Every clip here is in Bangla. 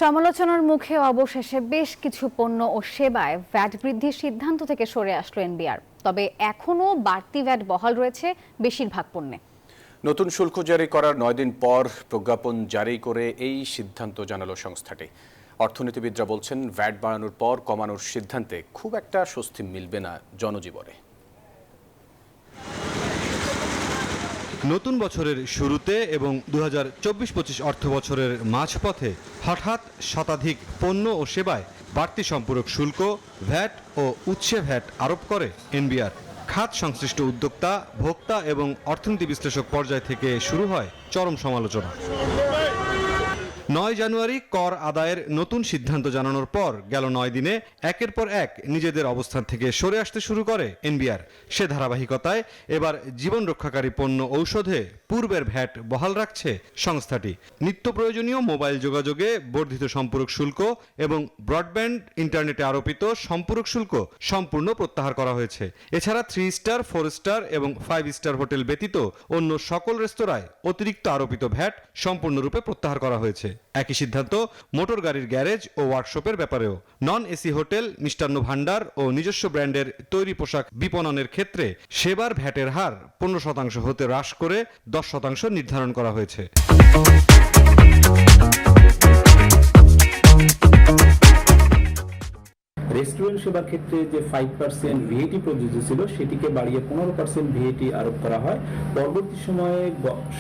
সমালোচনার মুখে অবশেষে বেশ কিছু পণ্য ও সেবায় ভ্যাট বৃদ্ধির সিদ্ধান্ত থেকে সরে আসলো এনবিআর। তবে এখনও বাড়তি ভ্যাট বহাল রয়েছে বেশিরভাগ পণ্যে। নতুন শুল্ক জারি করার 9 দিন পর প্রজ্ঞাপন জারি করে এই সিদ্ধান্ত জানালো সংস্থাটি। অর্থনীতিবিদরা বলছেন, ভ্যাট বাড়ানোর পর কমানোর সিদ্ধান্তে খুব একটা স্বস্তি মিলবে না জনজীবনে। নতুন বছরের শুরুতে এবং 2024-25 অর্থ বছরের মাঝপথে হঠাৎ শতাধিক পণ্য ও সেবায় বাড়তি সম্পূরক শুল্ক, ভ্যাট ও উৎসে ভ্যাট আরোপ করে এনবিআর। খাত সংশ্লিষ্ট উদ্যোক্তা, ভোক্তা এবং অর্থনীতি বিশ্লেষক পর্যায় থেকে শুরু হয় চরম সমালোচনা। 9 জানুয়ারি কর আদায়ের নতুন সিদ্ধান্ত জানানোর পর গেল 9 দিনে একের পর এক নিজেদের অবস্থান থেকে সরে আসতে শুরু করে এনবিআর। সে ধারাবাহিকতায় এবার জীবন রক্ষাকারী পণ্য ঔষধে পূর্বের ভ্যাট বহাল রাখছে সংস্থাটি। নিত্য প্রয়োজনীয় মোবাইল যোগাযোগে বর্ধিত সম্পূরক শুল্ক এবং ব্রডব্যান্ড ইন্টারনেটে আরোপিত সম্পূরক শুল্ক সম্পূর্ণ প্রত্যাহার করা হয়েছে। এছাড়া 3 স্টার, 4 স্টার এবং 5 স্টার হোটেল ব্যতীত অন্য সকল রেস্তোরাঁয় অতিরিক্ত আরোপিত ভ্যাট সম্পূর্ণরূপে প্রত্যাহার করা হয়েছে। একই সিদ্ধান্ত মোটর গাড়ির গ্যারেজ ও ওয়ার্কশপের ব্যাপারেও। Non AC hotel, Mishtanna Bhandar ও নিজস্ব ব্র্যান্ডের তৈরি পোশাক বিপণনের ক্ষেত্রে সেবার ভ্যাটের হার 15% হতে হ্রাস করে 10% নির্ধারণ করা হয়েছে। রেস্টুরেন্ট সেবার ক্ষেত্রে যে 5% ভিএটি প্রযোজ্য ছিল সেটিকে বাড়িয়ে 15% ভিএটি আরোপ করা হয়। পরবর্তী সময়ে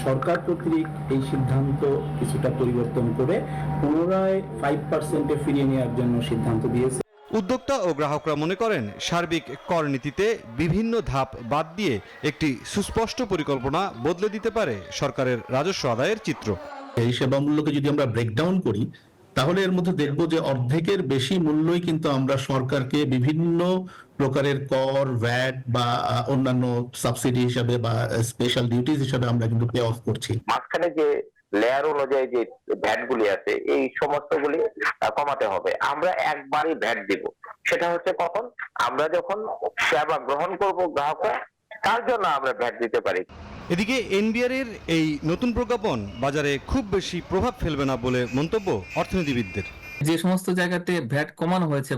সরকার কর্তৃক এই সিদ্ধান্ত কিছুটা পরিবর্তন করে পুনরায় 5%-এ ফিরিয়ে নেওয়ার জন্য সিদ্ধান্ত দিয়েছে। উদ্যোক্তা ও গ্রাহকরা মনে করেন, সার্বিক কর নীতিতে বিভিন্ন ধাপ বাদ দিয়ে একটি সুস্পষ্ট পরিকল্পনা বদলে দিতে পারে সরকারের রাজস্ব আদায়ের চিত্র। এই সেবা মূল্যকে যদি আমরা ব্রেকডাউন করি তাহলে এর মধ্যে দেখব যে অর্ধেকের বেশি মূল্যই কিন্তু আমরা সরকারকে বিভিন্ন প্রকারের কর, ভ্যাট বা অন্যান্য সাবসিডি হিসাবে বা স্পেশাল ডিউটিজ হিসাবে আমরা কিন্তু পে অফ করছি। মাঝখানে যে লেয়ার অনুযায়ী যে ভ্যাট গুলি আছে এই সমস্ত গুলি কমাতে হবে। আমরা একবারই ভ্যাট দিব, সেটা হচ্ছে কখন আমরা যখন সেবা গ্রহণ করব গ্রাহকরা, তার জন্য আমরা ভ্যাট দিতে পারি। এদিকে এনবিআর এর এই নতুন প্রজ্ঞাপন বাজারে খুব বেশি প্রভাব ফেলবে না বলে মন্তব্য অর্থনীতিবিদদের। যে সমস্ত জায়গাতে ভ্যাট কমানো হয়েছে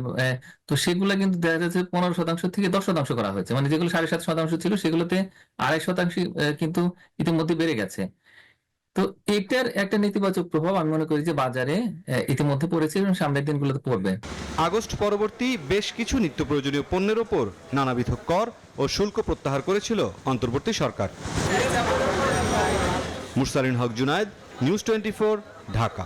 তো সেগুলো কিন্তু দেখা যাচ্ছে 15% থেকে 10% করা হয়েছে। মানে যেগুলো 7.5% ছিল সেগুলোতে 2.5% কিন্তু ইতিমধ্যে বেড়ে গেছে। তো এটার একটা নেতিবাচক প্রভাব আমি মনে করি যে বাজারে ইতিমধ্যে পড়েছে এবং সামনের দিনগুলোতে পড়বে। আগস্ট পরবর্তী বেশ কিছু নিত্য প্রয়োজনীয় পণ্যের ওপর নানাবিধ কর ও শুল্ক প্রত্যাহার করেছিল অন্তর্বর্তী সরকার। মুরসালিন হক জুনায়েদ, নিউজ 24, ঢাকা।